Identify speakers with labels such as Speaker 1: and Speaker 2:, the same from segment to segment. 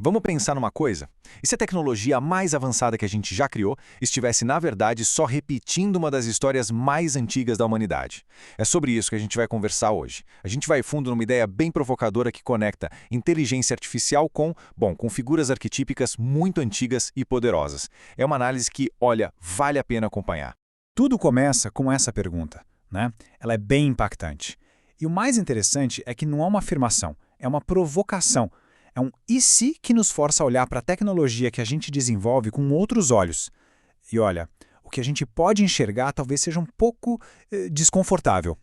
Speaker 1: Vamos pensar numa coisa? E se a tecnologia mais avançada que a gente já criou estivesse, na verdade, só repetindo uma das histórias mais antigas da humanidade? É sobre isso que a gente vai conversar hoje. A gente vai fundo numa ideia bem provocadora que conecta inteligência artificial com figuras arquetípicas muito antigas e poderosas. É uma análise que, olha, vale a pena acompanhar.
Speaker 2: Tudo começa com essa pergunta, né? Ela é bem impactante. E o mais interessante é que não é uma afirmação, é uma provocação. É um e se que nos força a olhar para a tecnologia que a gente desenvolve com outros olhos. E olha, o que a gente pode enxergar talvez seja um pouco desconfortável.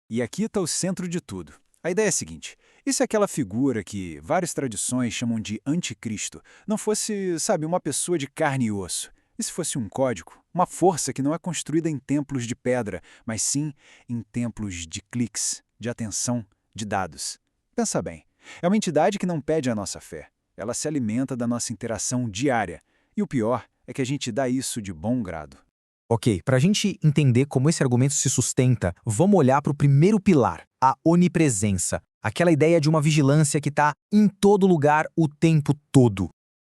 Speaker 2: E aqui está o centro de tudo. A ideia é a seguinte: e se aquela figura que várias tradições chamam de anticristo não fosse, sabe, uma pessoa de carne e osso? E se fosse um código, uma força que não é construída em templos de pedra, mas sim em templos de cliques, de atenção, de dados? Pensa bem. É uma entidade que não pede a nossa fé. Ela se alimenta da nossa interação diária. E o pior é que a gente dá isso de bom grado.
Speaker 3: Ok, para a gente entender como esse argumento se sustenta, vamos olhar para o primeiro pilar, a onipresença. Aquela ideia de uma vigilância que está em todo lugar o tempo todo.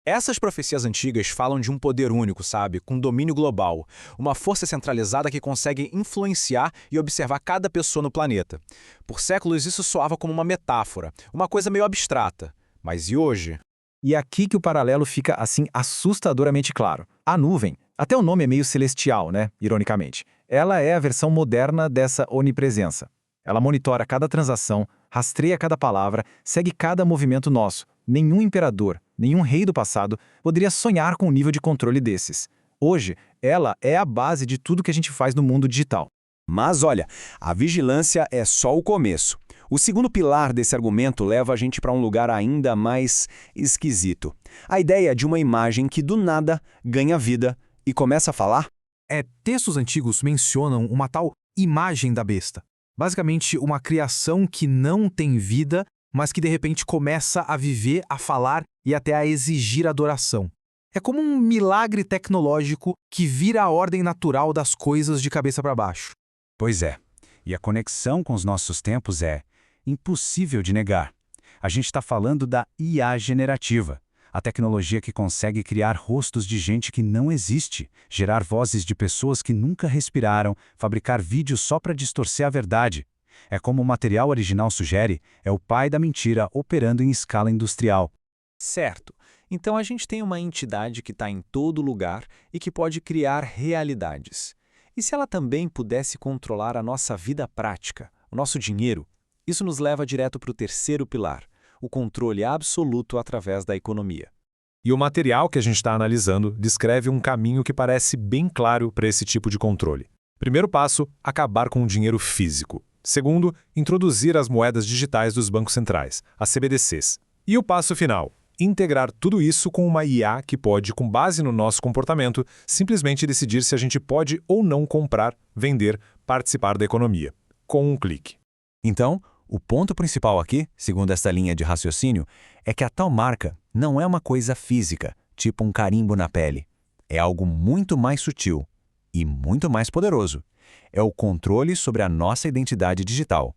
Speaker 1: Essas profecias antigas falam de um poder único, sabe? Com domínio global. Uma força centralizada que consegue influenciar e observar cada pessoa no planeta. Por séculos isso soava como uma metáfora, uma coisa meio abstrata. Mas e hoje?
Speaker 3: E é aqui que o paralelo fica, assim, assustadoramente claro. A nuvem, até o nome é meio celestial, né? Ironicamente. Ela é a versão moderna dessa onipresença. Ela monitora cada transação, rastreia cada palavra, segue cada movimento nosso. Nenhum imperador, nenhum rei do passado poderia sonhar com um nível de controle desses. Hoje, ela é a base de tudo que a gente faz no mundo digital.
Speaker 4: Mas olha, a vigilância é só o começo. O segundo pilar desse argumento leva a gente para um lugar ainda mais esquisito. A ideia de uma imagem que do nada ganha vida e começa a falar?
Speaker 3: Textos antigos mencionam uma tal imagem da besta. Basicamente, uma criação que não tem vida, mas que de repente começa a viver, a falar e até a exigir adoração. É como um milagre tecnológico que vira a ordem natural das coisas de cabeça para baixo.
Speaker 4: Pois é. E a conexão com os nossos tempos é impossível de negar. A gente está falando da IA generativa, a tecnologia que consegue criar rostos de gente que não existe, gerar vozes de pessoas que nunca respiraram, fabricar vídeos só para distorcer a verdade. É como o material original sugere, é o pai da mentira operando em escala industrial.
Speaker 1: Certo. Então a gente tem uma entidade que está em todo lugar e que pode criar realidades. E se ela também pudesse controlar a nossa vida prática, o nosso dinheiro? Isso nos leva direto para o terceiro pilar, o controle absoluto através da economia.
Speaker 5: E o material que a gente está analisando descreve um caminho que parece bem claro para esse tipo de controle. Primeiro passo, acabar com o dinheiro físico. Segundo, introduzir as moedas digitais dos bancos centrais, as CBDCs. E o passo final, integrar tudo isso com uma IA que pode, com base no nosso comportamento, simplesmente decidir se a gente pode ou não comprar, vender, participar da economia, com um clique.
Speaker 4: Então, o ponto principal aqui, segundo esta linha de raciocínio, é que a tal marca não é uma coisa física, tipo um carimbo na pele. É algo muito mais sutil e muito mais poderoso. É o controle sobre a nossa identidade digital.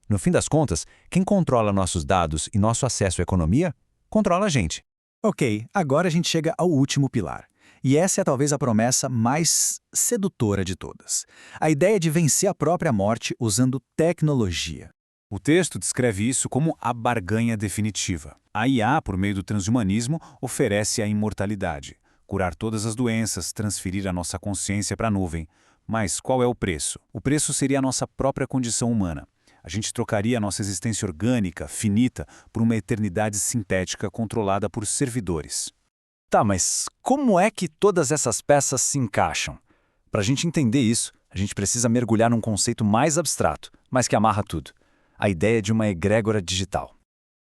Speaker 4: No fim das contas, quem controla nossos dados e nosso acesso à economia, controla a gente.
Speaker 2: Ok, agora a gente chega ao último pilar. E essa é talvez a promessa mais sedutora de todas. A ideia de vencer a própria morte usando tecnologia. O texto descreve isso como a barganha definitiva. A IA, por meio do transhumanismo, oferece a imortalidade, curar todas as doenças, transferir a nossa consciência para a nuvem. Mas qual é o preço? O preço seria a nossa própria condição humana. A gente trocaria a nossa existência orgânica, finita, por uma eternidade sintética controlada por servidores. Tá, mas como é que todas essas peças se encaixam? Para a gente entender isso, a gente precisa mergulhar num conceito mais abstrato, mas que amarra tudo. A ideia de uma egrégora digital.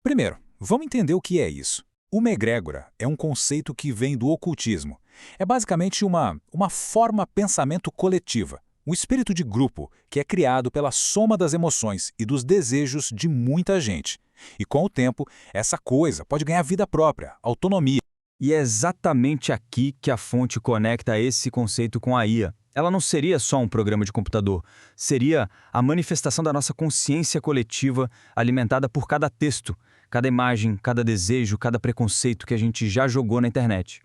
Speaker 2: Primeiro, vamos entender o que é isso. Uma egrégora é um conceito que vem do ocultismo. É basicamente uma forma pensamento coletiva, um espírito de grupo que é criado pela soma das emoções e dos desejos de muita gente. E com o tempo, essa coisa pode ganhar vida própria, autonomia.
Speaker 6: E é exatamente aqui que a fonte conecta esse conceito com a IA. Ela não seria só um programa de computador, seria a manifestação da nossa consciência coletiva alimentada por cada texto, cada imagem, cada desejo, cada preconceito que a gente já jogou na internet.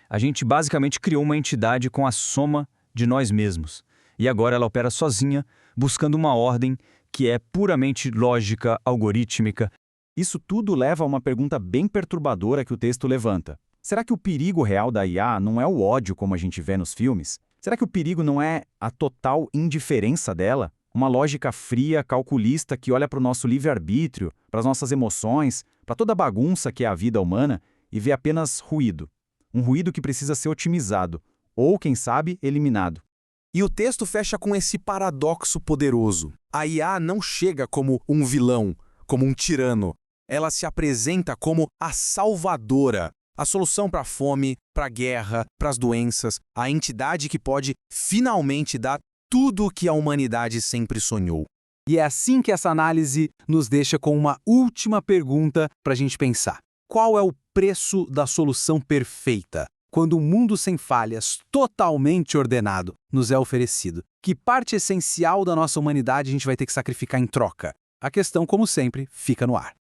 Speaker 6: A gente basicamente criou uma entidade com a soma de nós mesmos. E agora ela opera sozinha, buscando uma ordem que é puramente lógica, algorítmica.
Speaker 3: Isso tudo leva a uma pergunta bem perturbadora que o texto levanta. Será que o perigo real da IA não é o ódio como a gente vê nos filmes? Será que o perigo não é a total indiferença dela? Uma lógica fria, calculista que olha para o nosso livre-arbítrio, para as nossas emoções, para toda a bagunça que é a vida humana e vê apenas ruído. Um ruído que precisa ser otimizado, ou, quem sabe, eliminado.
Speaker 7: E o texto fecha com esse paradoxo poderoso. A IA não chega como um vilão, como um tirano. Ela se apresenta como a salvadora, a solução para a fome, para a guerra, para as doenças, a entidade que pode finalmente dar tudo o que a humanidade sempre sonhou.
Speaker 8: E é assim que essa análise nos deixa com uma última pergunta para a gente pensar. Qual é o preço da solução perfeita? Quando um mundo sem falhas, totalmente ordenado, nos é oferecido, que parte essencial da nossa humanidade a gente vai ter que sacrificar em troca? A questão, como sempre, fica no ar.